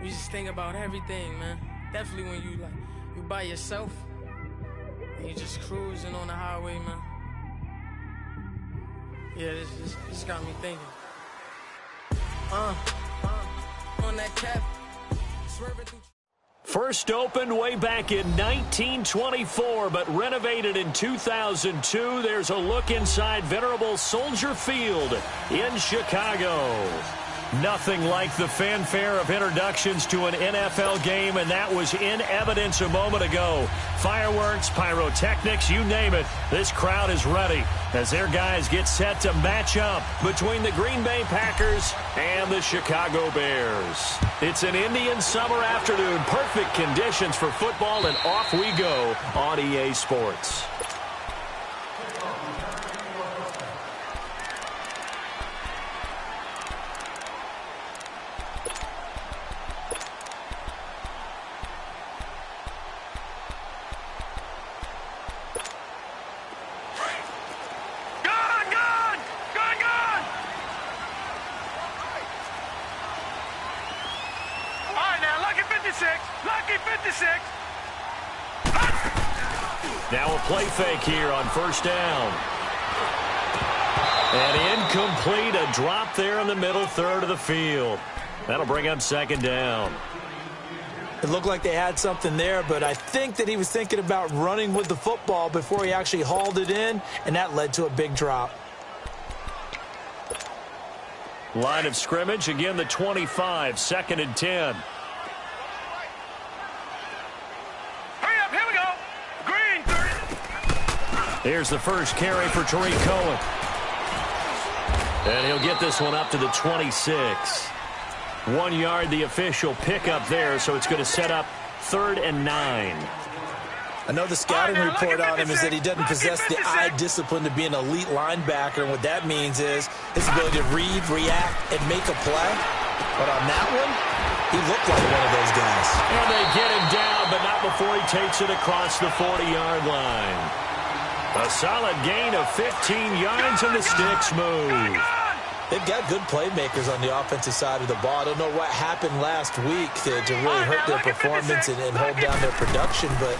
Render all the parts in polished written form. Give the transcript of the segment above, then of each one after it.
you just think about everything, man. Definitely when you by yourself and you just cruising on the highway, man. Yeah, this got me thinking. On that cap, swerving through. First opened way back in 1924, but renovated in 2002. There's a look inside venerable Soldier Field in Chicago. Nothing like the fanfare of introductions to an NFL game, and that was in evidence a moment ago. Fireworks, pyrotechnics, you name it. This crowd is ready as their guys get set to match up between the Green Bay Packers and the Chicago Bears. It's an Indian summer afternoon. Perfect conditions for football, and off we go on EA Sports. Now a play fake here on first down. And incomplete, a drop there in the middle third of the field. That'll bring up second down. It looked like they had something there, but I think that he was thinking about running with the football before he actually hauled it in, and that led to a big drop. Line of scrimmage, again the 25, 2nd and 10. Here's the first carry for Tariq Cohen. And he'll get this one up to the 26. 1 yard, the official pickup there, so it's going to set up 3rd and 9. I know the scouting report on him is that he doesn't possess the eye discipline to be an elite linebacker, and what that means is his ability to read, react, and make a play. But on that one, he looked like one of those guys. And they get him down, but not before he takes it across the 40-yard line. A solid gain of 15 yards, and the sticks move. They've got good playmakers on the offensive side of the ball. I don't know what happened last week to really hurt their performance and hold down their production, but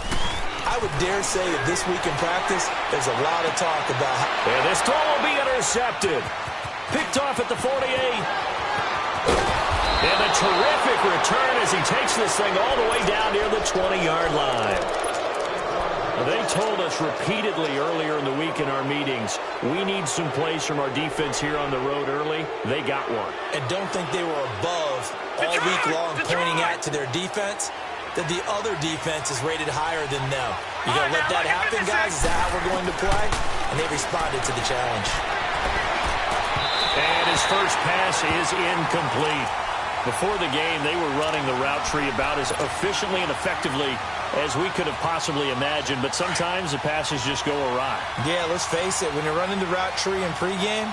I would dare say that this week in practice, there's a lot of talk about how... And this throw will be intercepted. Picked off at the 48. And a terrific return as he takes this thing all the way down near the 20-yard line. They told us repeatedly earlier in the week in our meetings, we need some plays from our defense here on the road early. They got one. And don't think they were above all week long pointing at to their defense, that the other defense is rated higher than them. You going to let that happen, guys? Is that how we're going to play? And they responded to the challenge. And his first pass is incomplete. Before the game, they were running the route tree about as efficiently and effectively as we could have possibly imagined, but sometimes the passes just go awry. Yeah, let's face it. When you're running the route tree in pregame,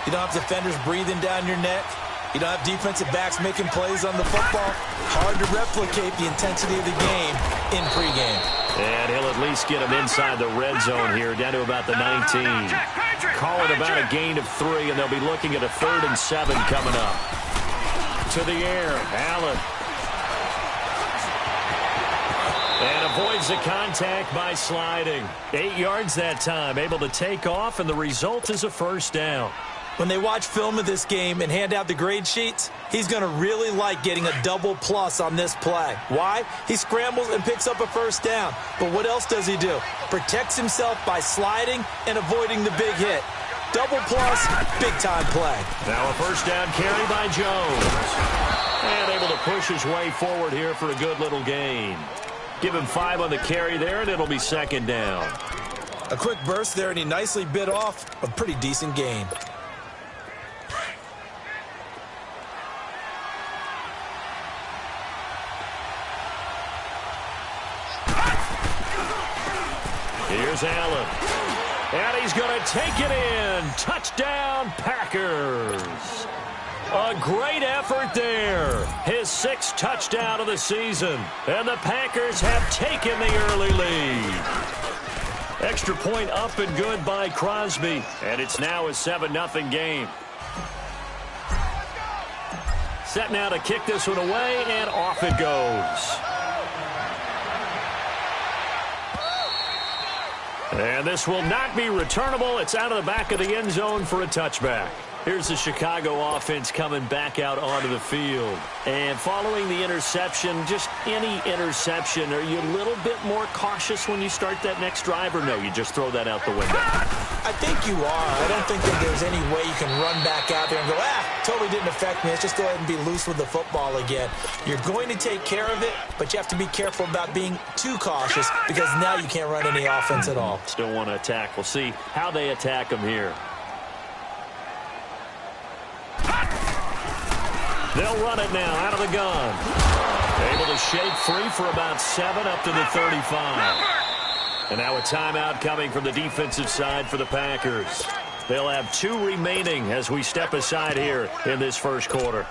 you don't have defenders breathing down your neck. You don't have defensive backs making plays on the football. Hard to replicate the intensity of the game in pregame. And he'll at least get him inside the red zone here, down to about the 19. Call it about a gain of 3, and they'll be looking at a 3rd and 7 coming up. To the air, Allen. And avoids the contact by sliding. 8 yards that time, able to take off, and the result is a first down. When they watch film of this game and hand out the grade sheets, he's going to really like getting a double plus on this play. Why? He scrambles and picks up a first down. But what else does he do? Protects himself by sliding and avoiding the big hit. Double plus, big-time play. Now a first down carry by Jones. And able to push his way forward here for a good little gain. Give him 5 on the carry there, and it'll be second down. A quick burst there, and he nicely bit off a pretty decent gain. Here's Allen. And he's going to take it in. Touchdown, Packers. A great effort there. His 6th touchdown of the season. And the Packers have taken the early lead. Extra point up and good by Crosby. And it's now a 7-0 game. Set now to kick this one away, and off it goes. And this will not be returnable. It's out of the back of the end zone for a touchback. Here's the Chicago offense coming back out onto the field. And following the interception, just any interception, are you a little bit more cautious when you start that next drive, or no, you just throw that out the window? I think you are. I don't think that there's any way you can run back out there and go, totally didn't affect me. Let's just go ahead and be loose with the football again. You're going to take care of it, but you have to be careful about being too cautious because now you can't run any offense at all. Still want to attack. We'll see how they attack them here. They'll run it now out of the gun. Able to shake free for about 7 up to the 35. And now a timeout coming from the defensive side for the Packers. They'll have 2 remaining as we step aside here in this first quarter.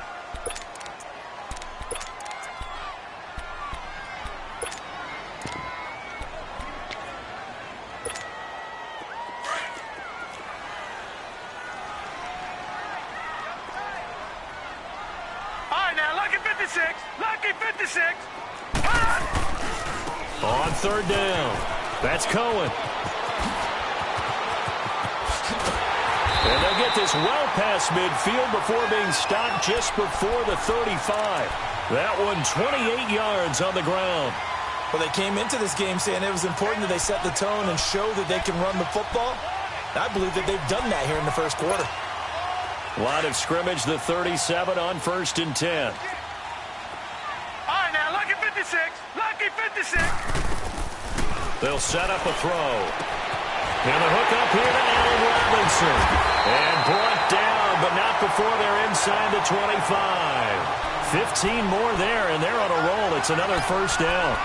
On third down, that's Cohen. And they'll get this well past midfield before being stopped just before the 35. That one 28 yards on the ground. Well, they came into this game saying it was important that they set the tone and show that they can run the football. I believe that they've done that here in the first quarter. Line of scrimmage, the 37 on 1st and 10. Lucky 56. They'll set up a throw. And the hook up here to Allen Robinson. And brought down, but not before they're inside the 25. 15 more there, and they're on a roll. It's another first down.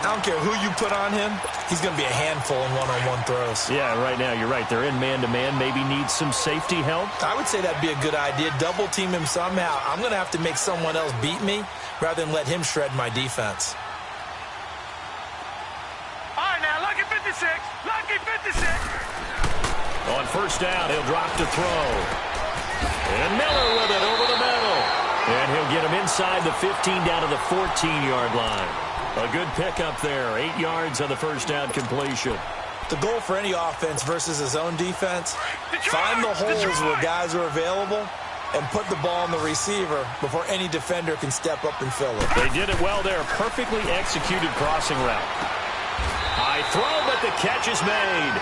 I don't care who you put on him. He's going to be a handful in one-on-one throws. Yeah, right now, you're right. They're in man-to-man. Maybe needs some safety help. I would say that'd be a good idea. Double team him somehow. I'm going to have to make someone else beat me rather than let him shred my defense. All right, now, lucky 56. Lucky 56. On first down, he'll drop to throw. And Miller with it over the middle. And he'll get him inside the 15 down to the 14-yard line. A good pickup there. 8 yards on the first down completion. The goal for any offense versus his own defense, find the holes where guys are available and put the ball on the receiver before any defender can step up and fill it. They did it well there. Perfectly executed crossing route. High throw, but the catch is made.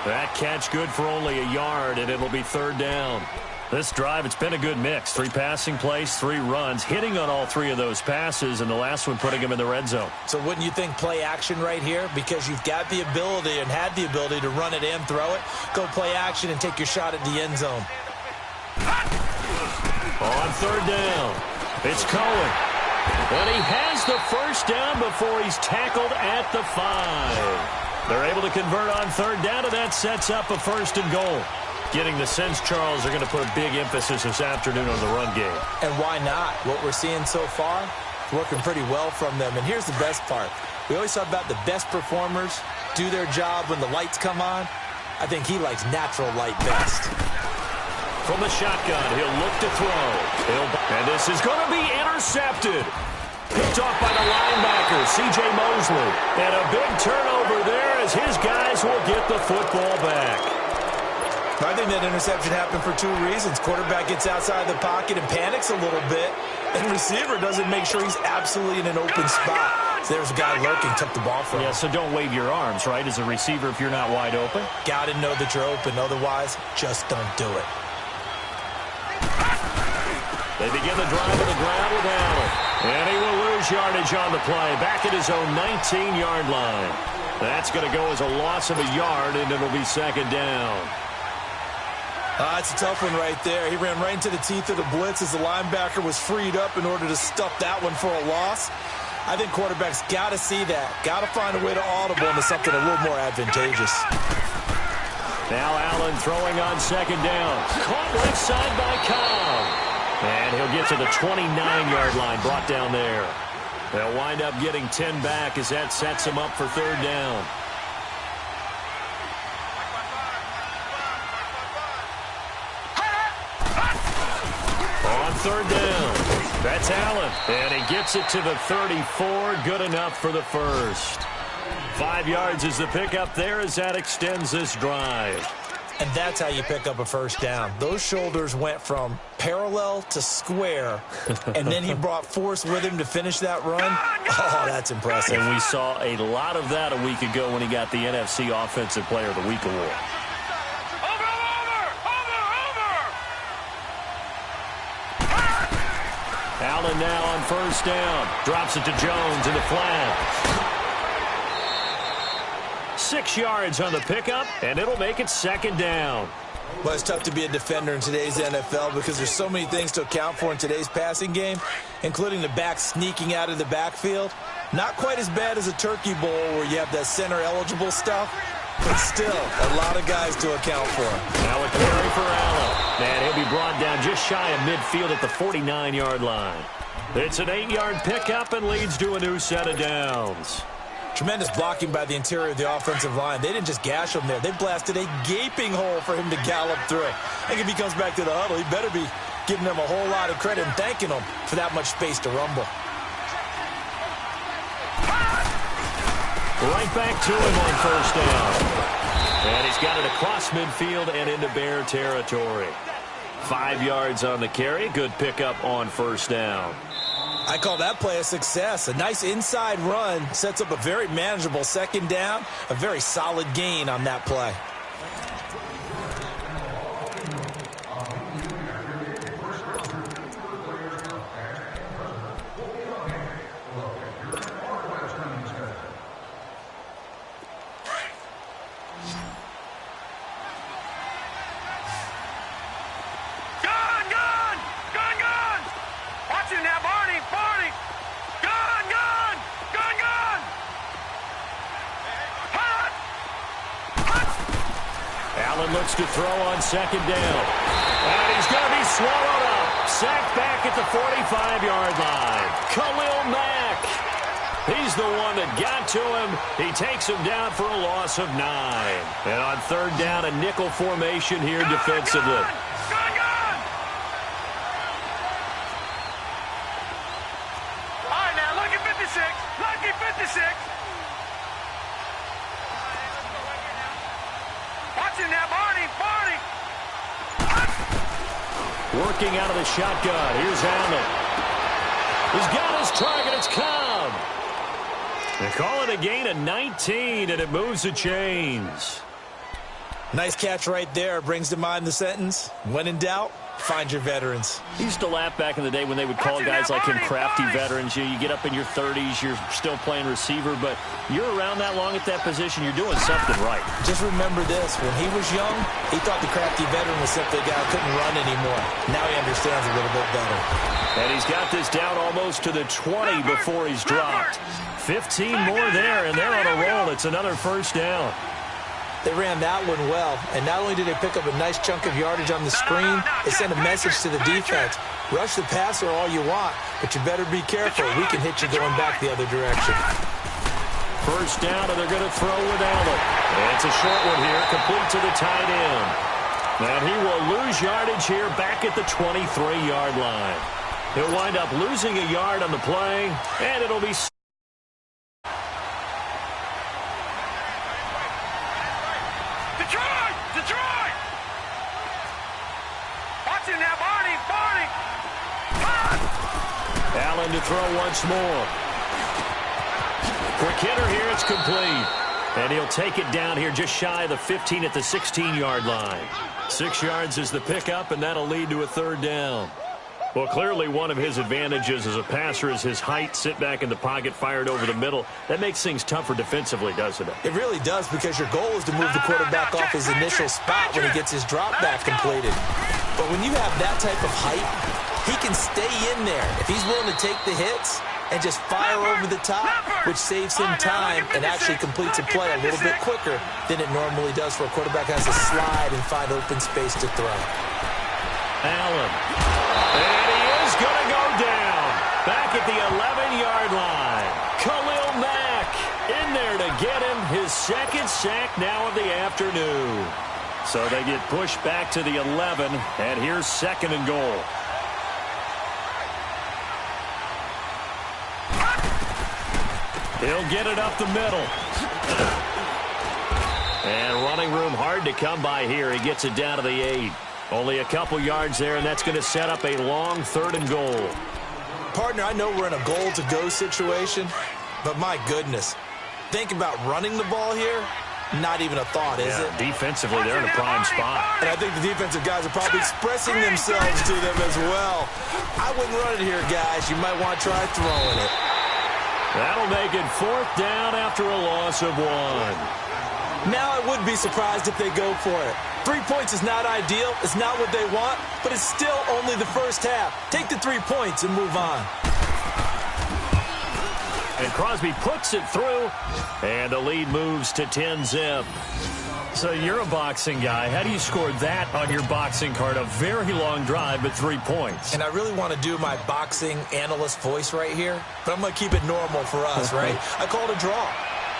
That catch good for only a yard, and it'll be third down. This drive, it's been a good mix. 3 passing plays, 3 runs, hitting on all 3 of those passes, and the last one putting him in the red zone. So wouldn't you think play action right here? Because you've got the ability and had the ability to run it and throw it. Go play action and take your shot at the end zone. On third down, it's Cohen. And he has the first down before he's tackled at the 5. They're able to convert on third down, and that sets up a 1st and goal. Getting the sense, Charles, are going to put a big emphasis this afternoon on the run game. And why not? What we're seeing so far, working pretty well from them. And here's the best part. We always talk about the best performers do their job when the lights come on. I think he likes natural light best. From the shotgun, he'll look to throw. And this is going to be intercepted. Picked off by the linebacker, C.J. Mosley. And a big turnover there as his guys will get the football back. I think that interception happened for 2 reasons. Quarterback gets outside the pocket and panics a little bit, and receiver doesn't make sure he's absolutely in an open spot. So there's a guy lurking, took the ball from him. Yeah, so don't wave your arms, right, as a receiver if you're not wide open? Got to know that you're open. Otherwise, just don't do it. They begin the drive to the ground with Allen. And he will lose yardage on the play. Back at his own 19-yard line. That's going to go as a loss of a yard, and it'll be second down. That's a tough one right there. He ran right into the teeth of the blitz as the linebacker was freed up in order to stuff that one for a loss. I think quarterbacks got to see that. Got to find a way to audible into something a little more advantageous. Now Allen throwing on second down. Caught left side by Cobb. And he'll get to the 29-yard line, brought down there. They'll wind up getting 10 back as that sets him up for third down. On third down, That's Allen, and he gets it to the 34. Good enough for the first. 5 yards is the pickup there as that extends this drive. And that's how you pick up a first down. Those shoulders went from parallel to square, and then he brought force with him to finish that run. Oh, that's impressive. And we saw a lot of that a week ago when he got the NFC Offensive Player of the Week award. Allen now on first down. Drops it to Jones in the flat. 6 yards on the pickup, and it'll make it second down. Well, it's tough to be a defender in today's NFL because there's so many things to account for in today's passing game, including the back sneaking out of the backfield. Not quite as bad as a turkey bowl where you have that center-eligible stuff, but still a lot of guys to account for. Now a carry for Allen. And he'll be brought down just shy of midfield at the 49-yard line. It's an 8-yard pickup and leads to a new set of downs. Tremendous blocking by the interior of the offensive line. They didn't just gash him there. They blasted a gaping hole for him to gallop through. I think if he comes back to the huddle, he better be giving them a whole lot of credit and thanking them for that much space to rumble. Right back to him on first down. And he's got it across midfield and into Bear territory. 5 yards on the carry. Good pickup on first down. I call that play a success. A nice inside run sets up a very manageable second down. A very solid gain on that play. Looks to throw on second down. And he's going to be swallowed up. Sacked back at the 45-yard line. Khalil Mack. He's the one that got to him. He takes him down for a loss of 9. And on third down, a nickel formation here defensively. All right, now, lucky 56. Lucky 56. Watching now, Barney. Working out of the shotgun. Here's Allen. He's got his target. It's Cobb. They call it a gain of 19, and it moves the chains. Nice catch right there. Brings to mind the sentence, when in doubt, find your veterans. I used to laugh back in the day when they would call guys like him crafty veterans. You get up in your 30s, you're still playing receiver, but you're around that long at that position, you're doing something right. Just remember this. When he was young, he thought the crafty veteran was simply a guy who couldn't run anymore. Now he understands a little bit better. And he's got this down almost to the 20 before he's dropped. 15 more there, and they're on a roll. It's another first down. They ran that one well, and not only did they pick up a nice chunk of yardage on the screen, they sent a message to the defense. Rush the passer all you want, but you better be careful. We can hit you going back the other direction. First down, and they're going to throw with Allen. And it's a short one here, complete to the tight end. And he will lose yardage here back at the 23-yard line. He'll wind up losing a yard on the play, and it'll be... Detroit! Watching now, Barney! Allen to throw once more. For Kidder here, it's complete. And he'll take it down here just shy of the 15 at the 16-yard line. 6 yards is the pickup, and that'll lead to a third down. Well, clearly one of his advantages as a passer is his height. Sit back in the pocket, fired over the middle. That makes things tougher defensively, doesn't it? It really does, because your goal is to move the quarterback off his initial spot when he gets his drop back completed. But when you have that type of height, he can stay in there. If he's willing to take the hits and just fire over the top, which saves him time and actually completes a play a little bit quicker than it normally does for a quarterback who has to slide and find open space to throw. Allen. And he is going to go down. Back at the 11-yard line. Khalil Mack in there to get him his second sack now of the afternoon. So they get pushed back to the 11, and here's second and goal. He'll get it up the middle. And running room hard to come by here. He gets it down to the 8. Only a couple yards there, and that's going to set up a long 3rd and goal. Partner, I know we're in a goal-to-go situation, but my goodness. Think about running the ball here. Not even a thought, is it? Defensively, they're in a prime spot. And I think the defensive guys are probably expressing themselves to them as well. I wouldn't run it here, guys. You might want to try throwing it. That'll make it 4th down after a loss of 1. Now I would be surprised if they go for it. 3 points is not ideal. It's not what they want, but it's still only the first half. Take the 3 points and move on. And Crosby puts it through, and the lead moves to 10-zip. So you're a boxing guy. How do you score that on your boxing card? A very long drive, but 3 points. And I really want to do my boxing analyst voice right here, but I'm going to keep it normal for us, right? I call it a draw.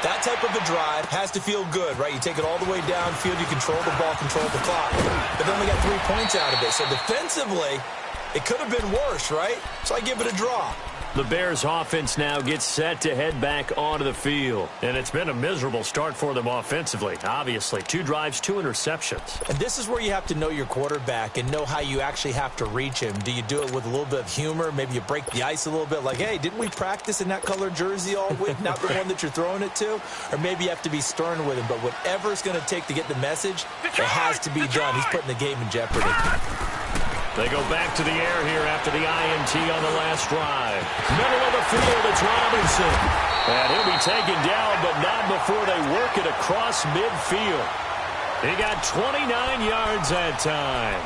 That type of a drive has to feel good, right? You take it all the way downfield, you control the ball, control the clock. But then we got 3 points out of it. So defensively, it could have been worse, right? So I give it a draw. The Bears offense now gets set to head back onto the field. And it's been a miserable start for them offensively. Obviously, 2 drives, 2 interceptions. And this is where you have to know your quarterback and know how you actually have to reach him. Do you do it with a little bit of humor? Maybe you break the ice a little bit like, hey, didn't we practice in that colored jersey all week? Not the one that you're throwing it to? Or maybe you have to be stern with him. But whatever it's going to take to get the message, it has to be done. He's putting the game in jeopardy. They go back to the air here after the INT on the last drive. Middle of the field, it's Robinson. And he'll be taken down, but not before they work it across midfield. He got 29 yards that time.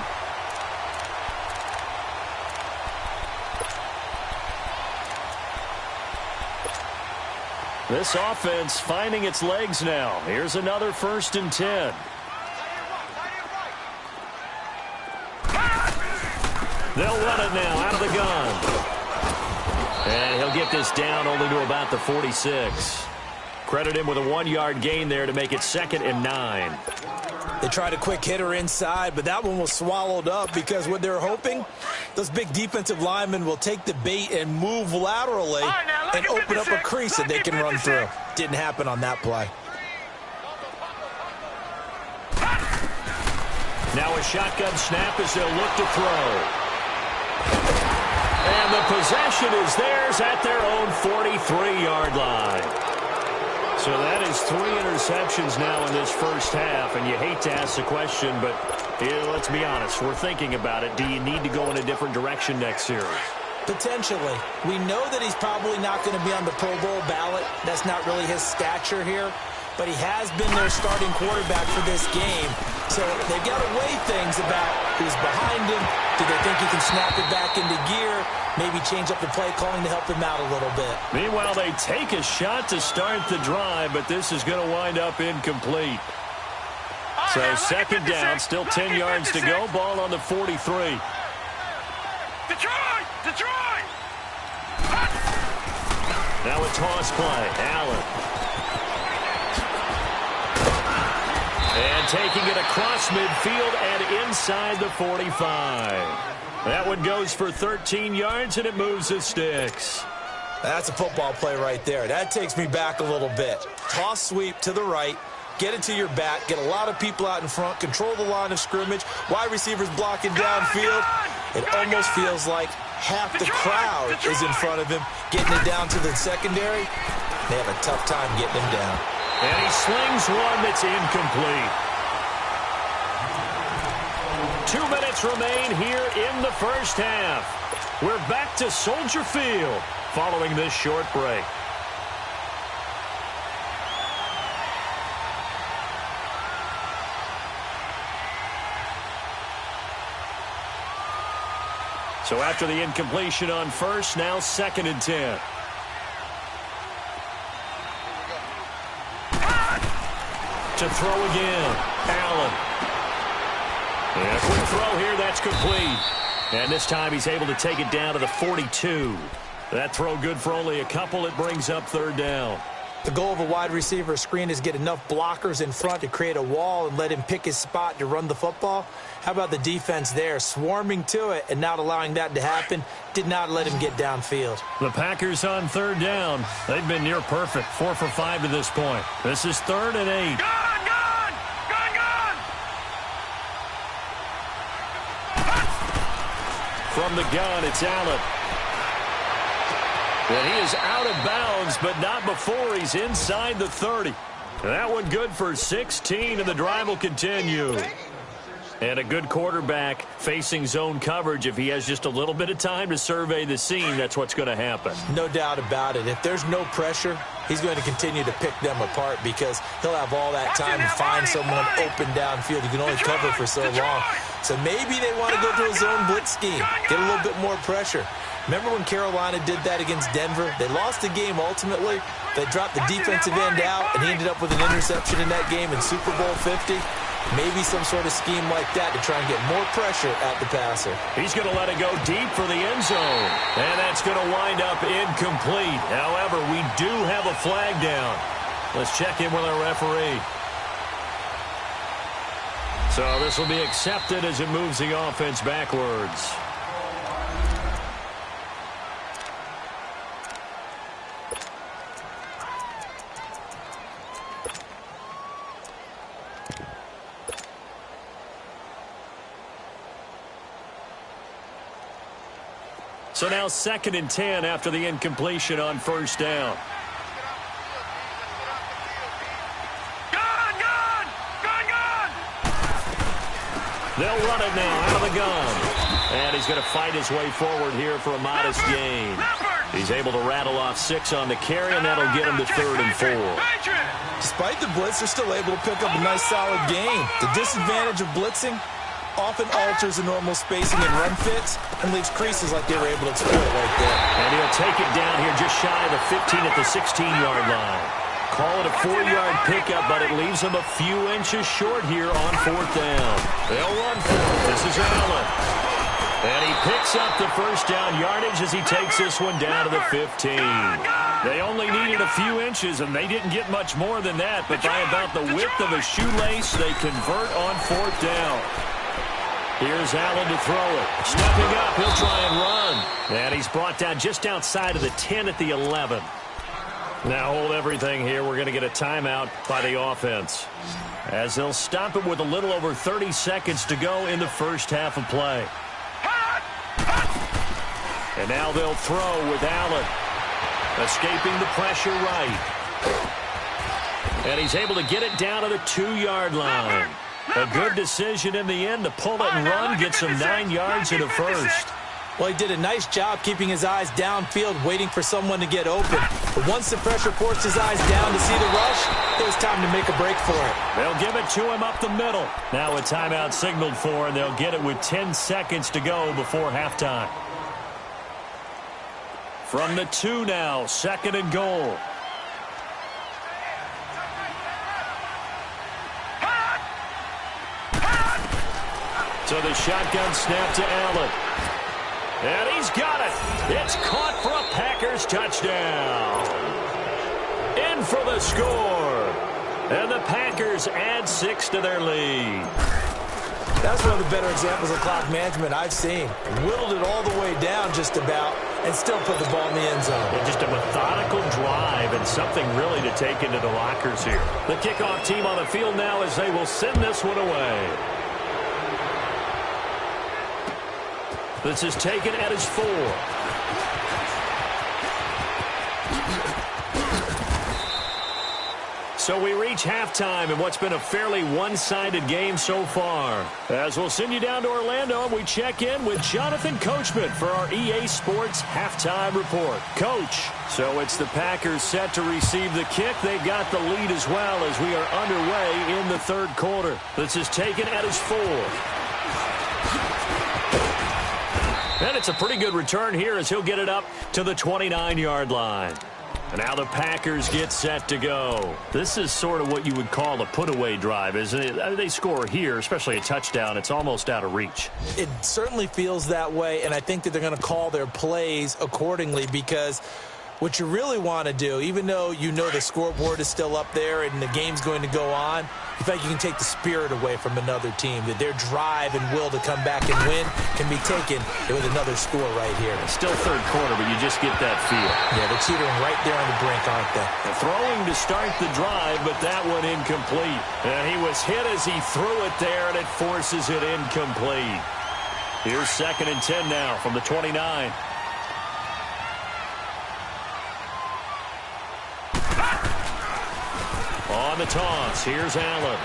This offense finding its legs now. Here's another 1st and 10. They'll run it now out of the gun. And he'll get this down only to about the 46. Credit him with a 1-yard gain there to make it 2nd and 9. They tried a quick hitter inside, but that one was swallowed up because what they're hoping, those big defensive linemen will take the bait and move laterally and open up a crease that they can run through. Didn't happen on that play. Now a shotgun snap as they'll look to throw. And the possession is theirs at their own 43-yard line. So that is 3 interceptions now in this first half, and you hate to ask the question, but let's be honest, we're thinking about it. Do you need to go in a different direction next series? Potentially. We know that he's probably not going to be on the Pro Bowl ballot. That's not really his stature here. But he has been their starting quarterback for this game. So they've got to weigh things about who's behind him. Do they think he can snap it back into gear? Maybe change up the play calling to help him out a little bit. Meanwhile, they take a shot to start the drive, but this is going to wind up incomplete. So 2nd down, still 10 yards to go. Ball on the 43. Detroit! Now a toss play. Allen. And taking it across midfield and inside the 45. That one goes for 13 yards, and it moves the sticks. That's a football play right there. That takes me back a little bit. Toss sweep to the right. Get it to your back. Get a lot of people out in front. Control the line of scrimmage. Wide receivers blocking downfield. It almost feels like half the crowd is in front of him. Getting it down to the secondary. They have a tough time getting him down. And he slings one that's incomplete. 2 minutes remain here in the first half. We're back to Soldier Field following this short break. So after the incompletion on first, now 2nd and 10. To throw again. Allen. And a quick throw here, that's complete. And this time he's able to take it down to the 42. That throw good for only a couple. It brings up 3rd down. The goal of a wide receiver screen is get enough blockers in front to create a wall and let him pick his spot to run the football. How about the defense there, swarming to it and not allowing that to happen? Did not let him get downfield. The Packers on 3rd down. They've been near perfect, 4 for 5 to this point. This is 3rd and 8. Gone, gone! Gone, gone! From the gun, it's Allen. And he is out of bounds, but not before he's inside the 30. That one good for 16, and the drive will continue. And a good quarterback facing zone coverage. If he has just a little bit of time to survey the scene, that's what's going to happen. No doubt about it. If there's no pressure, he's going to continue to pick them apart because he'll have all that time to find someone open downfield. You can only cover for so long. So maybe they want to go to a zone blitz scheme, get a little bit more pressure. Remember when Carolina did that against Denver? They lost the game ultimately. They dropped the defensive end out, and he ended up with an interception in that game in Super Bowl 50. Maybe some sort of scheme like that to try and get more pressure at the passer. He's going to let it go deep for the end zone. And that's going to wind up incomplete. However, we do have a flag down. Let's check in with our referee. So this will be accepted as it moves the offense backwards. So now 2nd and 10 after the incompletion on 1st down. Gone, gone! Gone, gone! They'll run it now out of the gun. And he's going to fight his way forward here for a modest gain. He's able to rattle off 6 on the carry, and that'll get him to 3rd and 4. Despite the blitz, they're still able to pick up a nice solid gain. The disadvantage of blitzing often alters the normal spacing and run fits and leaves creases like they were able to exploit right there. And he'll take it down here just shy of the 15 at the 16-yard line. Call it a 4-yard pickup, but it leaves him a few inches short here on 4th down. They'll run for it. This is Allen. And he picks up the 1st down yardage as he takes this one down to the 15. They only needed a few inches, and they didn't get much more than that, but by about the width of a shoelace, they convert on 4th down. Here's Allen to throw it. Stepping up, he'll try and run. And he's brought down just outside of the 10 at the 11. Now hold everything here. We're going to get a timeout by the offense, as they'll stop it with a little over 30 seconds to go in the first half of play. And now they'll throw with Allen. Escaping the pressure right. And he's able to get it down to the 2-yard line. A good decision in the end to pull it and run, get some 9 yards in a first. Well, he did a nice job keeping his eyes downfield, waiting for someone to get open. But once the pressure forced his eyes down to see the rush, it was time to make a break for it. They'll give it to him up the middle. Now a timeout signaled for, and they'll get it with 10 seconds to go before halftime. From the 2 now, 2nd and goal. So the shotgun snap to Allen. And he's got it. It's caught for a Packers touchdown. In for the score. And the Packers add 6 to their lead. That's one of the better examples of clock management I've seen. Whittled it all the way down just about and still put the ball in the end zone. And just a methodical drive and something really to take into the lockers here. The kickoff team on the field now as they will send this one away. This is taken at his 4. So we reach halftime in what's been a fairly one-sided game so far. As we'll send you down to Orlando, and we check in with Jonathan Coachman for our EA Sports Halftime Report. Coach, so it's the Packers set to receive the kick. They've got the lead as well as we are underway in the 3rd quarter. This is taken at his 4. And it's a pretty good return here as he'll get it up to the 29-yard line. And now the Packers get set to go. This is sort of what you would call a put-away drive, isn't it? They score here, especially a touchdown. It's almost out of reach. It certainly feels that way, and I think that they're going to call their plays accordingly because What you really want to do, even though you know the scoreboard is still up there and the game's going to go on, you think you can take the spirit away from another team, that their drive and will to come back and win can be taken with another score right here. Still third quarter, but you just get that feel. Yeah, they're teetering right there on the brink, aren't they? Throwing to start the drive, but that one incomplete. And he was hit as he threw it there, and it forces it incomplete. Here's 2nd and 10 now from the 29. On the toss, here's Allen.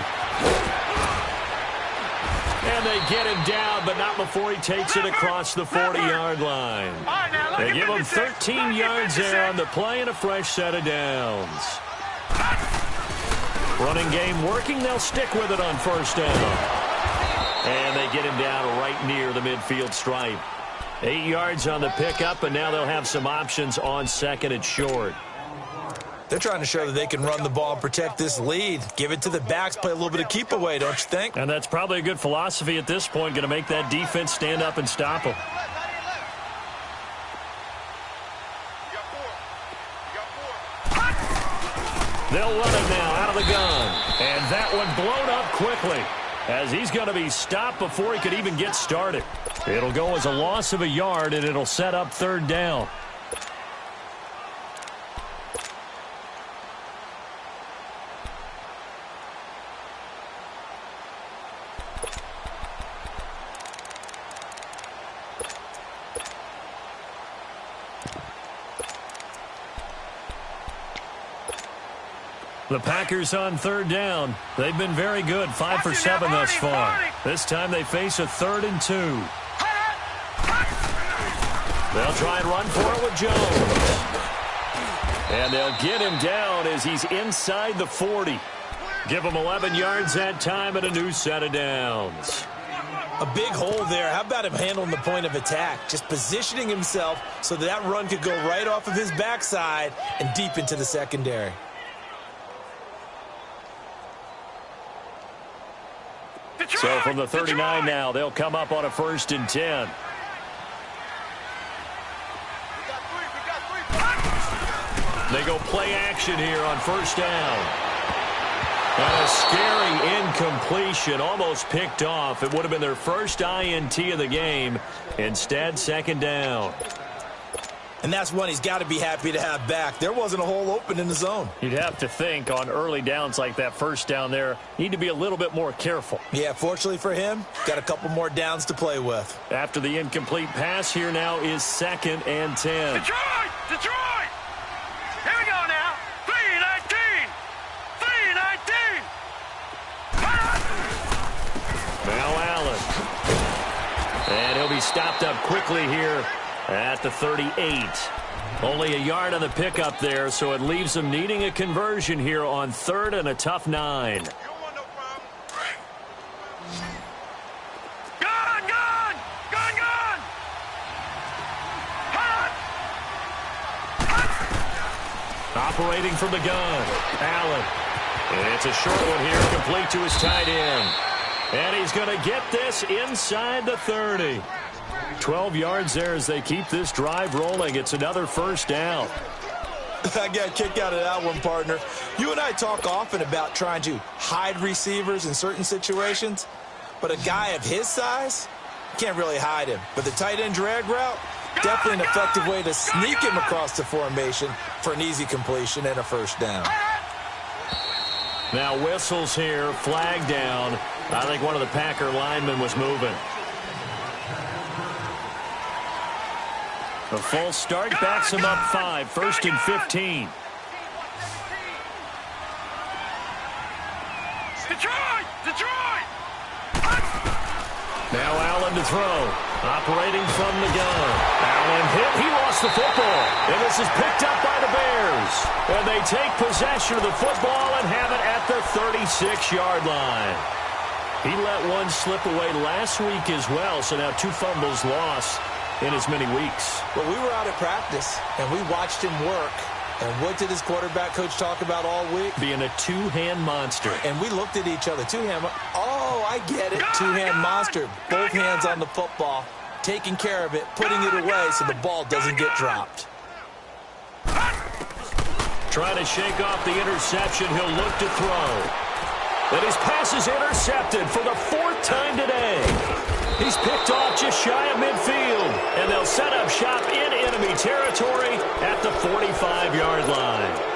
And they get him down, but not before he takes it across the 40-yard line. They give him 13 yards there on the play and a fresh set of downs. Running game working. They'll stick with it on first down. And they get him down right near the midfield stripe. 8 yards on the pickup, and now they'll have some options on 2nd and short. They're trying to show that they can run the ball and protect this lead. Give it to the backs, play a little bit of keep away, don't you think? And that's probably a good philosophy at this point, going to make that defense stand up and stop them. They'll run it now out of the gun. And that one blown up quickly, as he's going to be stopped before he could even get started. It'll go as a loss of a yard, and it'll set up 3rd down. The Packers on 3rd down. They've been very good, 5 for 7 thus far. This time they face a 3rd and 2. They'll try and run for it with Jones. And they'll get him down as he's inside the 40. Give him 11 yards that time and a new set of downs. A big hole there. How about him handling the point of attack? Just positioning himself so that run could go right off of his backside and deep into the secondary. So from the 39 now, they'll come up on a 1st and 10. They go play action here on 1st down. And a scary incompletion, almost picked off. It would have been their first INT of the game. Instead, 2nd down. And that's one he's got to be happy to have back. There wasn't a hole open in the zone. You'd have to think on early downs like that 1st down there, need to be a little bit more careful. Yeah, fortunately for him, got a couple more downs to play with. After the incomplete pass, here now is 2nd and 10. Detroit! Detroit! Here we go now. 3-19! 3-19! Now Allen. And he'll be stopped up quickly here at the 38. Only a yard on the pickup there, so it leaves them needing a conversion here on 3rd and a tough 9. Operating from the gun, Allen. And it's a short one here, complete to his tight end. And he's going to get this inside the 30. 12 yards there as they keep this drive rolling. It's another 1st down. I got a kick out of that one, partner. You and I talk often about trying to hide receivers in certain situations, but a guy of his size, you can't really hide him. But the tight end drag route, definitely an effective way to sneak him across the formation for an easy completion and a 1st down. Now whistles here, flag down. I think one of the Packer linemen was moving. The full start backs him up 5, 1st and 15. Detroit! Detroit! Now Allen to throw. Operating from the gun. Allen hit. He lost the football. And this is picked up by the Bears. And they take possession of the football and have it at the 36-yard line. He let one slip away last week as well, so now 2 fumbles lost in as many weeks. Well, we were out at practice, and we watched him work. And what did his quarterback coach talk about all week? Being a 2-hand monster. And we looked at each other. 2-hand. Oh, I get it. 2-hand monster. Both hands on the football, taking care of it, putting it away so the ball doesn't get dropped. Trying to shake off the interception. He'll look to throw. And his pass is intercepted for the 4th time today. He's picked off just shy of midfield. And they'll set up shop in enemy territory at the 45-yard line.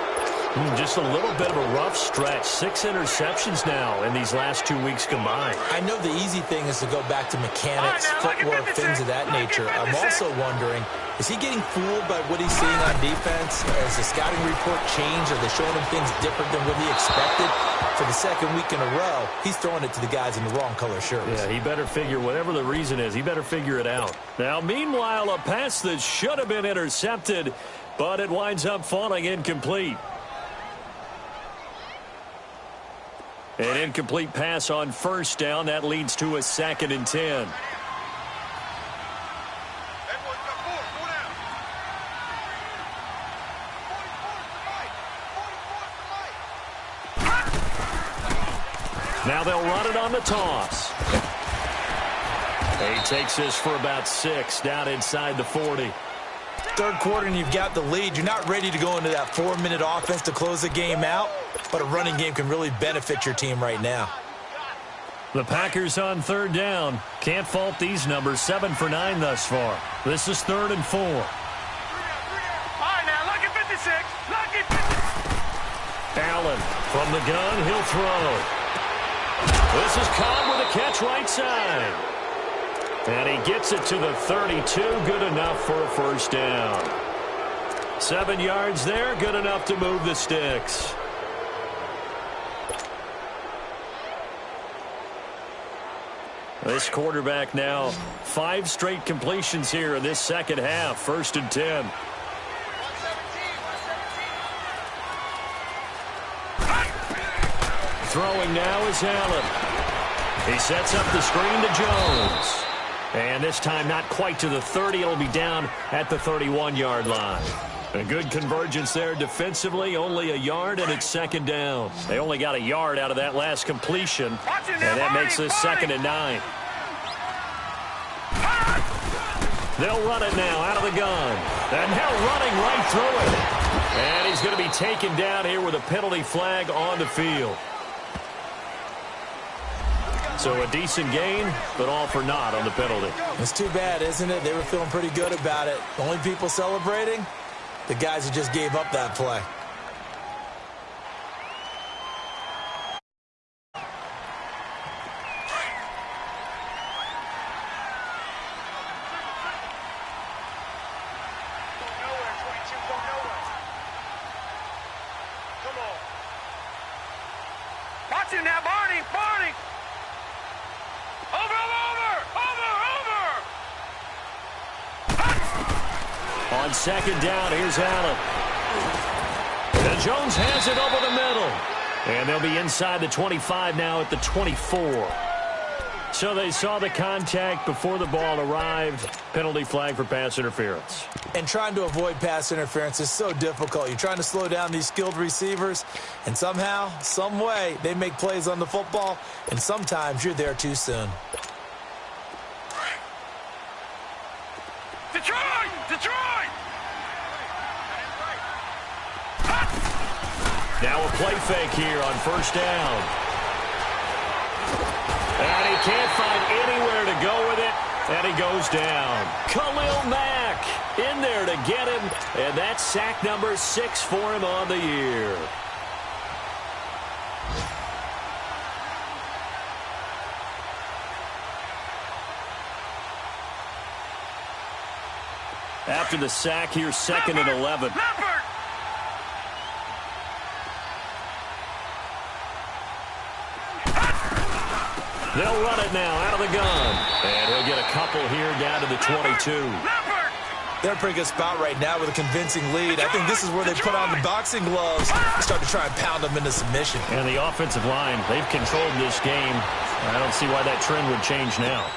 Just a little bit of a rough stretch. 6 interceptions now in these last 2 weeks combined. I know the easy thing is to go back to mechanics, footwork, things of that nature. I'm also wondering, is he getting fooled by what he's seeing on defense? Has the scouting report changed? Are they showing him things different than what he expected? For the 2nd week in a row, he's throwing it to the guys in the wrong color shirts. Yeah, he better figure, whatever the reason is, he better figure it out. Now, meanwhile, a pass that should have been intercepted, but it winds up falling incomplete. An incomplete pass on 1st down. That leads to a 2nd and 10. Now they'll run it on the toss. He takes this for about 6 down inside the 40. 3rd quarter and you've got the lead. You're not ready to go into that 4-minute offense to close the game out, but a running game can really benefit your team right now. The Packers on 3rd down. Can't fault these numbers. 7 for 9 thus far. This is 3rd and 4. All right, now, lucky 56. Lucky 56. Allen from the gun. He'll throw. This is Cobb with a catch right side. And he gets it to the 32. Good enough for a 1st down. 7 yards there. Good enough to move the sticks. This quarterback now 5 straight completions here in this 2nd half. 1st and 10. Throwing now is Allen. He sets up the screen to Jones. And this time not quite to the 30. It'll be down at the 31-yard line. A good convergence there defensively. Only a yard, and it's 2nd down. They only got a yard out of that last completion. And that makes this 2nd and 9. They'll run it now out of the gun. And now running right through it. And he's going to be taken down here with a penalty flag on the field. So a decent gain, but all for naught on the penalty. It's too bad, isn't it? They were feeling pretty good about it. The only people celebrating, the guys who just gave up that play. Watch him now, Barney. Barney. Over. On 2nd down, here's Allen. And Jones has it over the middle. And they'll be inside the 25 now at the 24. So they saw the contact before the ball arrived. Penalty flag for pass interference. And trying to avoid pass interference is so difficult. You're trying to slow down these skilled receivers, and somehow, some way, they make plays on the football, and sometimes you're there too soon. Detroit! Now a play fake here on 1st down. And he can't find anywhere to go with it, and he goes down. Khalil Mack in there to get him, and that's sack number 6 for him on the year. After the sack here, 2nd and 11. They'll run it now out of the gun. And he'll get a couple here down to the 22. They're in a pretty good spot right now with a convincing lead. I think this is where they put on the boxing gloves and start to try and pound them into submission. And the offensive line, they've controlled this game. I don't see why that trend would change now.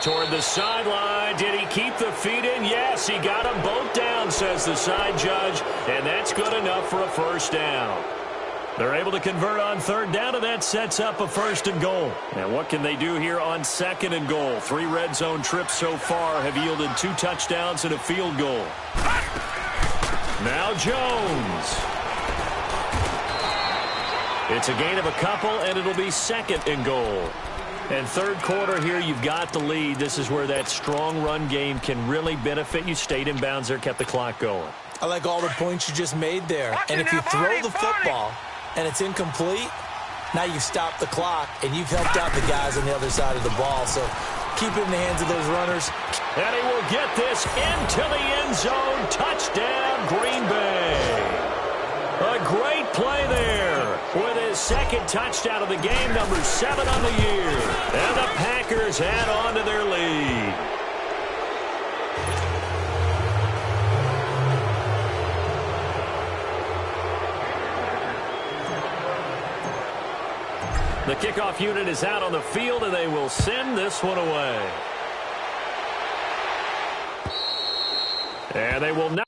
Toward the sideline. Did he keep the feet in? Yes, he got them both down, says the side judge. And that's good enough for a 1st down. They're able to convert on 3rd down, and that sets up a 1st and goal. And what can they do here on 2nd and goal? 3 red zone trips so far have yielded 2 touchdowns and a field goal. Now Jones. It's a gain of a couple, and it'll be second and goal. And third quarter here, you've got the lead. This is where that strong run game can really benefit you. Stayed in bounds there, kept the clock going. I like all the points you just made there. And if you throw the football and it's incomplete, now you've stopped the clock and you've helped out the guys on the other side of the ball. So keep it in the hands of those runners. And he will get this into the end zone. Touchdown, Green Bay. A great play there with his second touchdown of the game, number 7 on the year. And the Packers add on to their lead. The kickoff unit is out on the field, and they will send this one away. And they will not.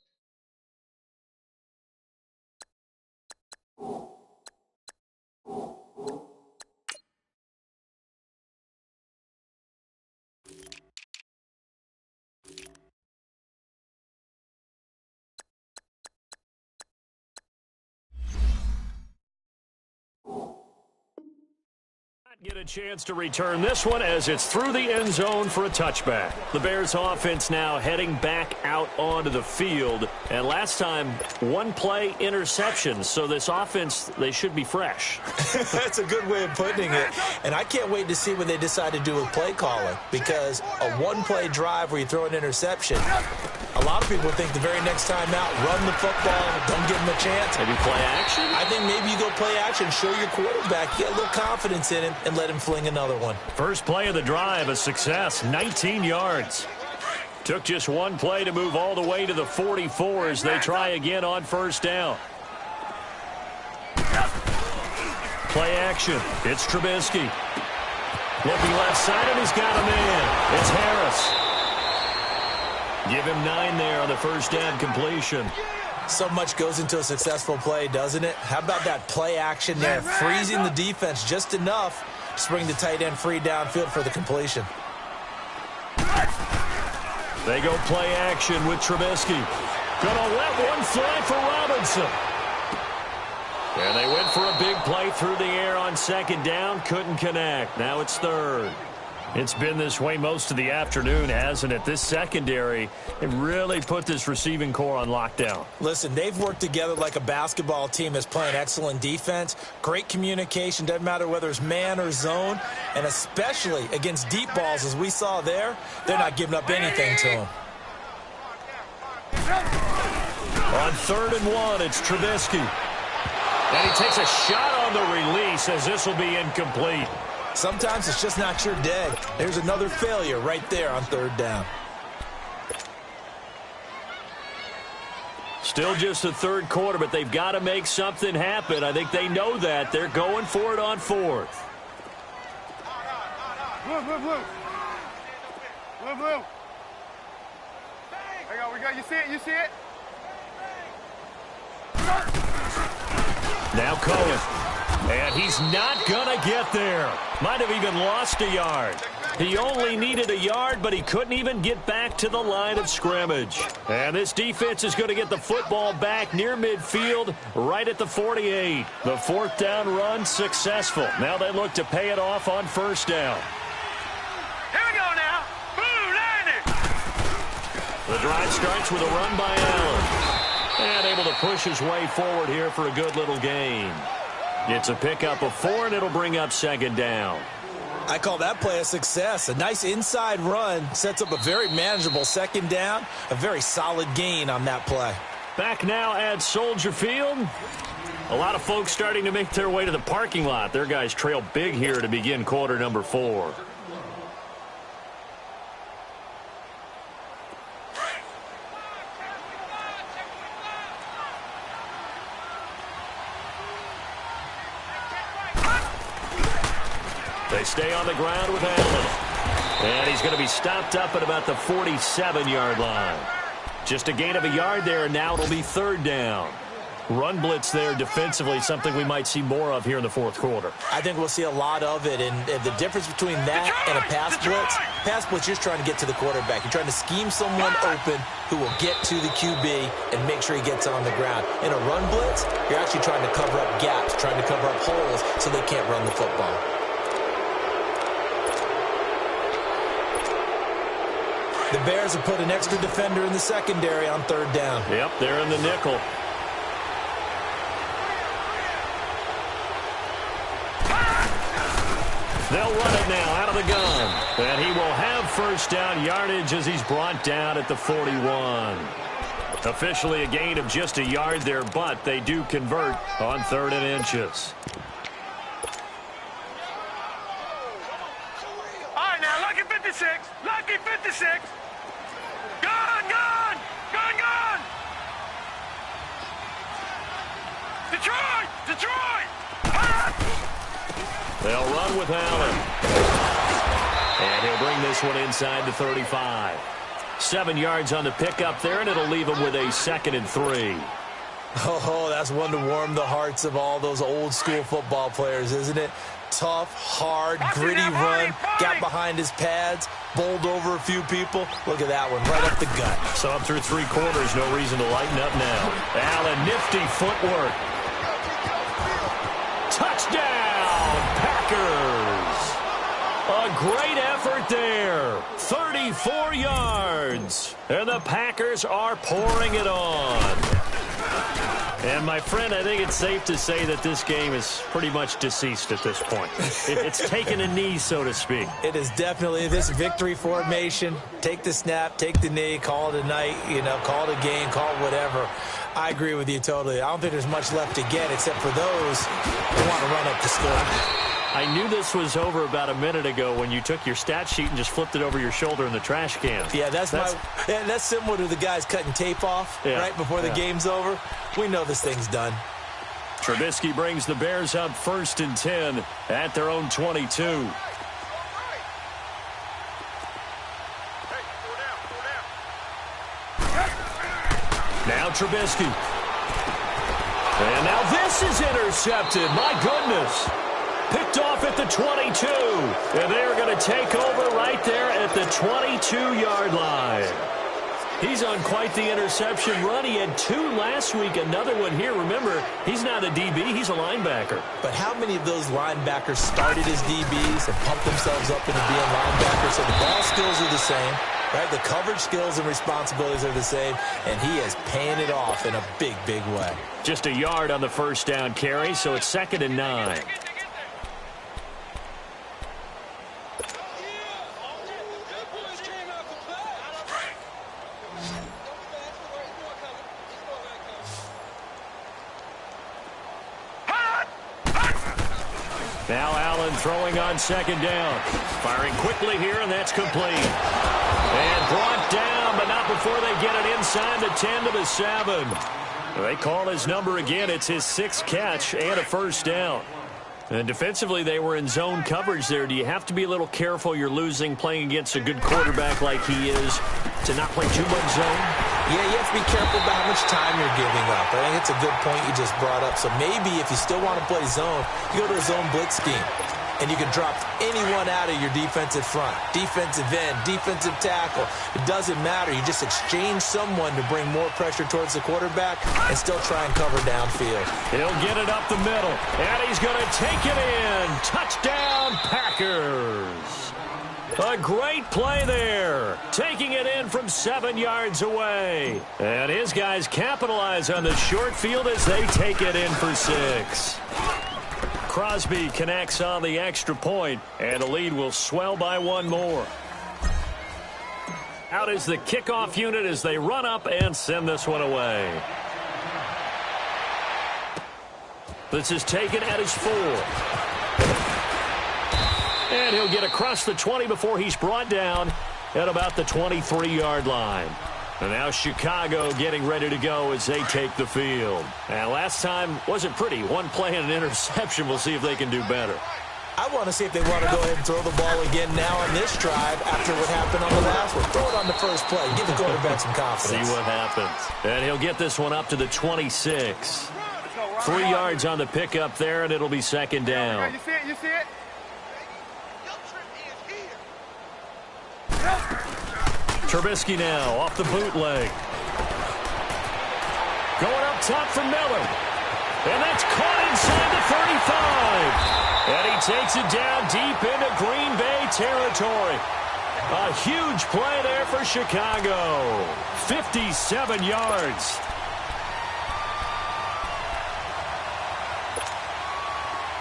Get a chance to return this one as it's through the end zone for a touchback. The Bears offense now heading back out onto the field. And last time, one play interception. So this offense, they should be fresh. That's a good way of putting it. And I can't wait to see what they decide to do with play calling. Because a one-play drive where you throw an interception, a lot of people think the very next time out, run the football, don't give him a chance. Maybe play action? I think maybe you go play action, show your quarterback, get a little confidence in him, and let him fling another one. First play of the drive, a success, 19 yards. Took just one play to move all the way to the 44 as they try again on first down. Play action. It's Trubisky. Looking left side, and he's got a man. It's Harris. Give him 9 there on the first down completion. So much goes into a successful play, doesn't it? How about that play action there, freezing the defense just enough to bring the tight end free downfield for the completion. They go play action with Trubisky. Gonna let one fly for Robinson. And they went for a big play through the air on second down. Couldn't connect. Now it's third. It's been this way most of the afternoon, hasn't it? This secondary, it really put this receiving core on lockdown. Listen, they've worked together like a basketball team that's playing excellent defense. Great communication, doesn't matter whether it's man or zone. And especially against deep balls, as we saw there, they're not giving up anything to them. On 3rd and 1, it's Trubisky. And he takes a shot on the release as this will be incomplete. Sometimes it's just not your day. There's another failure right there on 3rd down. Still just the third quarter, but they've got to make something happen. I think they know that. They're going for it on 4th. Blue. There we go. You see it? You see it? Now Cohen. And he's not going to get there. Might have even lost a yard. He only needed a yard, but he couldn't even get back to the line of scrimmage. And this defense is going to get the football back near midfield, right at the 48. The 4th down run successful. Now they look to pay it off on first down. Here we go now. Boom, landed. The drive starts with a run by Allen. And able to push his way forward here for a good little gain. It's a pickup of 4, and it'll bring up second down. I call that play a success. A nice inside run sets up a very manageable second down. A very solid gain on that play. Back now at Soldier Field. A lot of folks starting to make their way to the parking lot. Their guys trail big here to begin quarter number 4. They stay on the ground with Allen. And he's going to be stopped up at about the 47-yard line. Just a gain of a yard there, and now it'll be 3rd down. run blitz there defensively, something we might see more of here in the fourth quarter. I think we'll see a lot of it, and the difference between that and a pass blitz, you're trying to get to the quarterback. You're trying to scheme someone open who will get to the QB and make sure he gets on the ground. In a run blitz, you're actually trying to cover up gaps, trying to cover up holes so they can't run the football. The Bears have put an extra defender in the secondary on third down. Yep, they're in the nickel. They'll run it now out of the gun. And he will have first down yardage as he's brought down at the 41. Officially a gain of just a yard there, but they do convert on 3rd and inches. All right, now, lucky 56. Lucky 56. Gun, gun. Gun, gun. Detroit. Detroit. They'll run with Allen. And he'll bring this one inside the 35. 7 yards on the pickup there, and it'll leave him with a 2nd and 3. Oh, that's one to warm the hearts of all those old-school football players, isn't it? Tough, hard, gritty run, got behind his pads, bowled over a few people. Look at that one, right up the gut. So up through 3 quarters, no reason to lighten up now. Allen, nifty footwork. Touchdown, Packers! A great effort there. 34 yards. And the Packers are pouring it on. And, my friend, I think it's safe to say that this game is pretty much deceased at this point. It's taken a knee, so to speak. It is definitely this victory formation. Take the snap, take the knee, call it a night, call it a game, call it whatever. I agree with you totally. I don't think there's much left to get except for those who want to run up the score. I knew this was over about a minute ago when you took your stat sheet and just flipped it over your shoulder in the trash can. Yeah, that's similar to the guys cutting tape off right before the game's over. We know this thing's done. Trubisky brings the Bears up 1st and 10 at their own 22. Now Trubisky. And now this is intercepted. My goodness. Picked off at the 22. And they're going to take over right there at the 22-yard line. He's on quite the interception run. He had 2 last week, another one here. Remember, he's not a DB, he's a linebacker. But how many of those linebackers started as DBs and pumped themselves up into being linebackers? So the ball skills are the same, right? The coverage skills and responsibilities are the same, and he is paying it off in a big, big way. Just a yard on the first down carry, so it's 2nd and 9. Now Allen throwing on 2nd down. Firing quickly here, and that's complete. And brought down, but not before they get it inside the 10 to the 7. They call his number again. It's his 6th catch and a first down. And defensively, they were in zone coverage there. Do you have to be a little careful you're losing playing against a good quarterback like he is to not play too much zone? Yeah, you have to be careful about how much time you're giving up. I think it's a good point you just brought up. So maybe if you still want to play zone, you go to a zone blitz scheme. And you can drop anyone out of your defensive front, defensive end, defensive tackle. It doesn't matter. You just exchange someone to bring more pressure towards the quarterback and still try and cover downfield. He'll get it up the middle, and he's going to take it in. Touchdown, Packers. A great play there, taking it in from 7 yards away. And his guys capitalize on the short field as they take it in for 6. Crosby connects on the extra point, and the lead will swell by 1 more. Out is the kickoff unit as they run up and send this one away. This is taken at his 4. And he'll get across the 20 before he's brought down at about the 23-yard line. And now Chicago getting ready to go as they take the field. And last time wasn't pretty. 1 play and an interception. We'll see if they can do better. I want to see if they want to go ahead and throw the ball again now on this drive after what happened on the last one. Throw it on the first play. Give the quarterback some confidence. See what happens. And he'll get this one up to the 26. 3 yards on the pickup there, and it'll be second down. You see it? You see it? Trubisky now off the bootleg. Going up top for Miller. And that's caught inside the 35. And he takes it down deep into Green Bay territory. A huge play there for Chicago. 57 yards.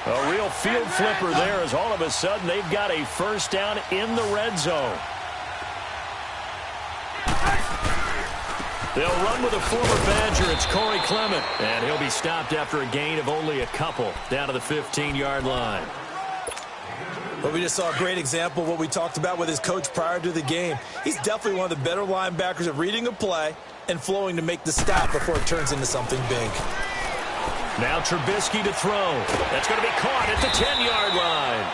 A real field flipper there as all of a sudden they've got a first down in the red zone. They'll run with a former Badger. It's Corey Clement. And he'll be stopped after a gain of only a couple down to the 15-yard line. But we just saw a great example of what we talked about with his coach prior to the game. He's definitely one of the better linebackers at reading a play and flowing to make the stop before it turns into something big. Now Trubisky to throw. That's going to be caught at the 10-yard line.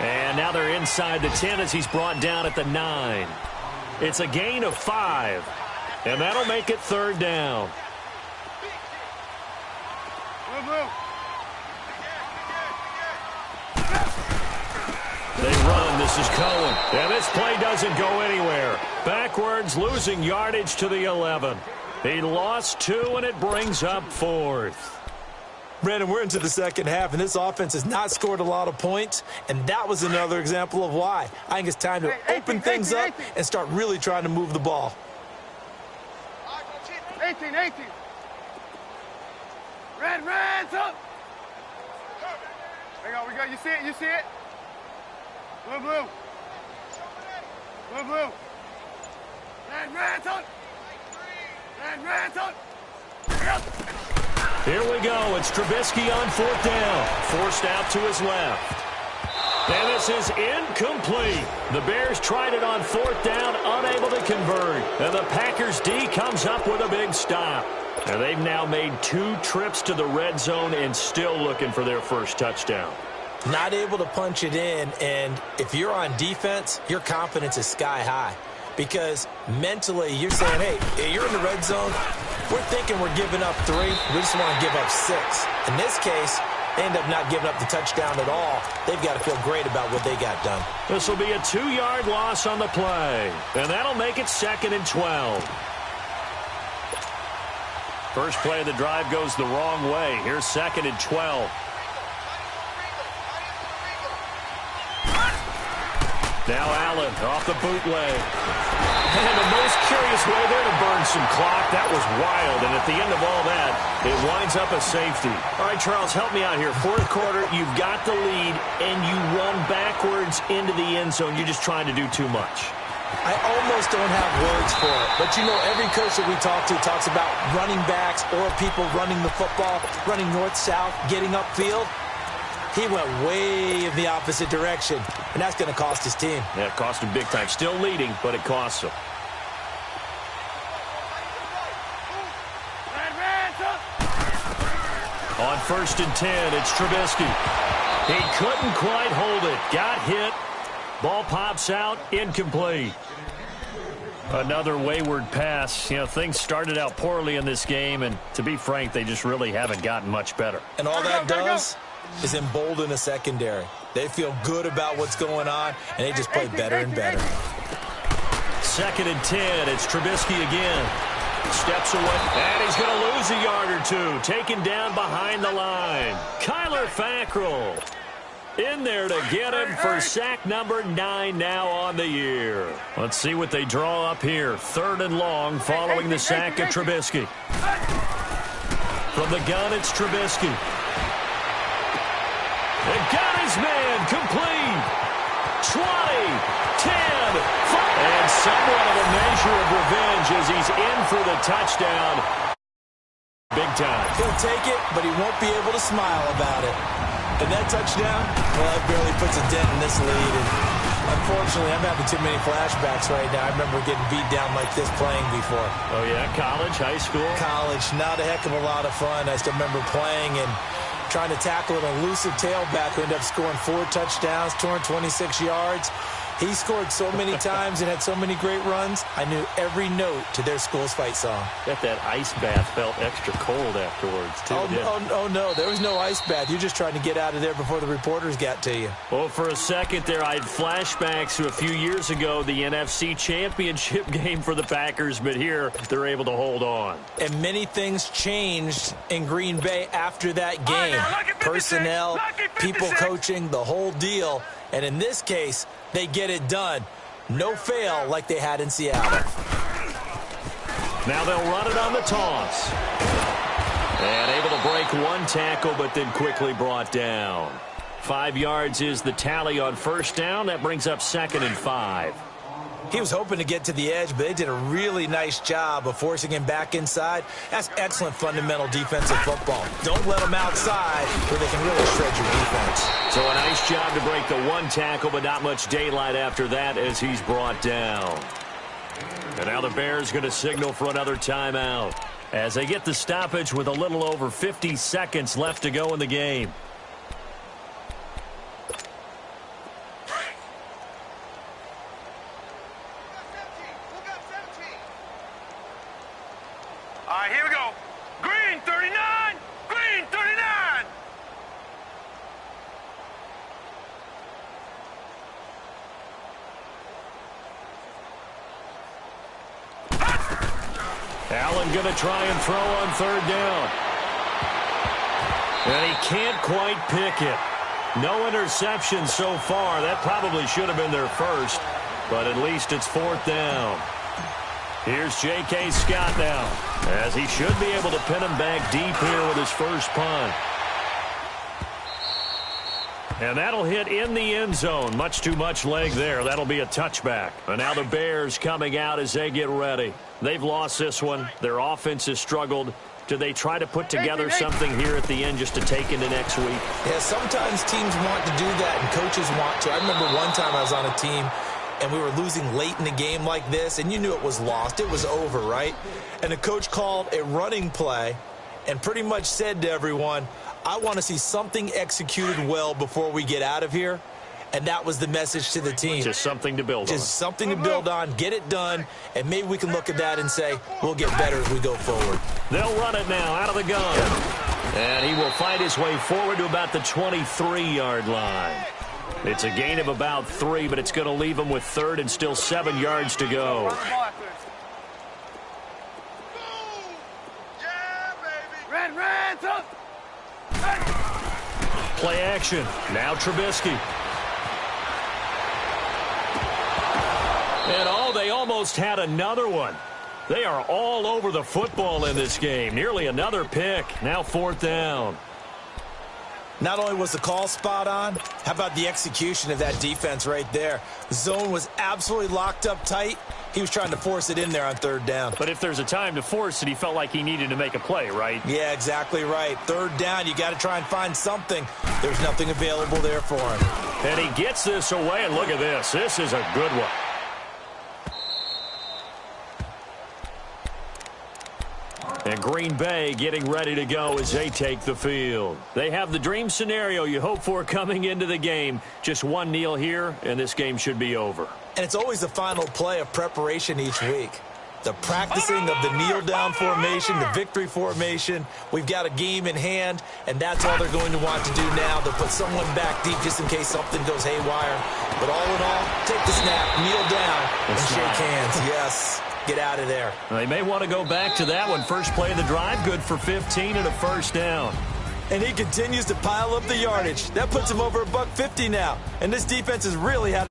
And now they're inside the 10 as he's brought down at the 9. It's a gain of 5. And that'll make it third down. They run. This is Cohen. And this play doesn't go anywhere. Backwards, losing yardage to the 11. He lost 2, and it brings up 4th. Brandon, we're into the second half, and this offense has not scored a lot of points, and that was another example of why. I think it's time to open things up and start really trying to move the ball. 18. Red, up. We go. You see it? You see it? Blue. Red, up. Here we go. It's Trubisky on 4th down. Forced out to his left. And this is incomplete. The Bears tried it on 4th down, unable to convert. And the Packers D comes up with a big stop. And they've now made 2 trips to the red zone and still looking for their first touchdown. Not able to punch it in, and if you're on defense, your confidence is sky high. Because mentally, you're saying, hey, you're in the red zone. We're thinking we're giving up 3. We just want to give up 6. In this case, they end up not giving up the touchdown at all. They've got to feel great about what they got done. This will be a 2-yard loss on the play. And that'll make it 2nd and 12. First play of the drive goes the wrong way. Here's 2nd and 12. Now Allen off the bootleg. And the most curious way there to burn some clock. That was wild. And at the end of all that, it winds up a safety. All right, Charles, help me out here. 4th quarter, you've got the lead, and you run backwards into the end zone. You're just trying to do too much. I almost don't have words for it. But, you know, every coach that we talk to talks about running backs or people running the football, running north-south, getting upfield. He went way in the opposite direction, and that's going to cost his team. Yeah, it cost him big time. Still leading, but it costs him. On 1st and 10, it's Trubisky. He couldn't quite hold it. Got hit. Ball pops out. Incomplete. Another wayward pass. You know, things started out poorly in this game, and to be frank, they just really haven't gotten much better. And all that does is embolden a secondary. They feel good about what's going on, and they just play better and better. 2nd and 10. It's Trubisky again. Steps away, and he's going to lose a yard or 2. Taken down behind the line. Kyler Fackrell in there to get him for sack number 9 now on the year. Let's see what they draw up here. 3rd and long following the sack of Trubisky. From the gun, it's Trubisky. And got his man complete. 20, 10, 5. And somewhat of a measure of revenge as he's in for the touchdown. Big time. He'll take it, but he won't be able to smile about it. And that touchdown, well, it barely puts a dent in this lead. And unfortunately, I'm having too many flashbacks right now. I remember getting beat down like this playing before. Oh, yeah? College, high school? College. Not a heck of a lot of fun. I still remember playing and trying to tackle an elusive tailback who ended up scoring 4 touchdowns, 226 yards. He scored so many times and had so many great runs, I knew every note to their Schools Fight song. Bet that ice bath felt extra cold afterwards, too. Oh, no, there was no ice bath. You're just trying to get out of there before the reporters got to you. Well, for a second there, I had flashbacks to a few years ago, the NFC Championship game for the Packers, but here they're able to hold on. And many things changed in Green Bay after that game. Personnel, people coaching, the whole deal. And in this case, they get it done. No fail like they had in Seattle. Now they'll run it on the toss. And able to break one tackle, but then quickly brought down. 5 yards is the tally on first down. That brings up 2nd and 5. He was hoping to get to the edge, but they did a really nice job of forcing him back inside. That's excellent fundamental defensive football. Don't let them outside where they can really shred your defense. So a nice job to break the one tackle, but not much daylight after that as he's brought down. And now the Bears going to signal for another timeout as they get the stoppage with a little over 50 seconds left to go in the game. All right, here we go. Green 39. Green 39. Allen going to try and throw on third down. And he can't quite pick it. No interception so far. That probably should have been their first, but at least it's 4th down. Here's J.K. Scott now, as he should be able to pin him back deep here with his first punt. And that'll hit in the end zone. Much too much leg there. That'll be a touchback. And now the Bears coming out as they get ready. They've lost this one. Their offense has struggled. Do they try to put together something here at the end just to take into next week? Yeah, sometimes teams want to do that and coaches want to. I remember one time I was on a team and we were losing late in the game like this, and you knew it was lost. It was over, right? And the coach called a running play and pretty much said to everyone, I want to see something executed well before we get out of here. And that was the message to the team. Just something to build on. Just something to build on, get it done, and maybe we can look at that and say, we'll get better as we go forward. They'll run it now out of the gun. And he will fight his way forward to about the 23-yard line. It's a gain of about 3, but it's going to leave him with 3rd and still 7 yards to go. Play action. Now Trubisky. And they almost had another one. They are all over the football in this game. Nearly another pick. Now 4th down. Not only was the call spot on, how about the execution of that defense right there? The zone was absolutely locked up tight. He was trying to force it in there on 3rd down. But if there's a time to force it, he felt like he needed to make a play, right? Yeah, exactly right. 3rd down, you got to try and find something. There's nothing available there for him. And he gets this away, and look at this. This is a good one. And Green Bay getting ready to go as they take the field. They have the dream scenario you hope for coming into the game. Just one kneel here, and this game should be over. And it's always the final play of preparation each week. The practicing of the kneel-down formation, the victory formation. We've got a game in hand, and that's all they're going to want to do now. They'll put someone back deep just in case something goes haywire. But all in all, take the snap, kneel down, and shake hands. Yes. Get out of there. They may want to go back to that one. First play of the drive, good for 15 and a first down. And he continues to pile up the yardage. That puts him over $150 now. And this defense has really had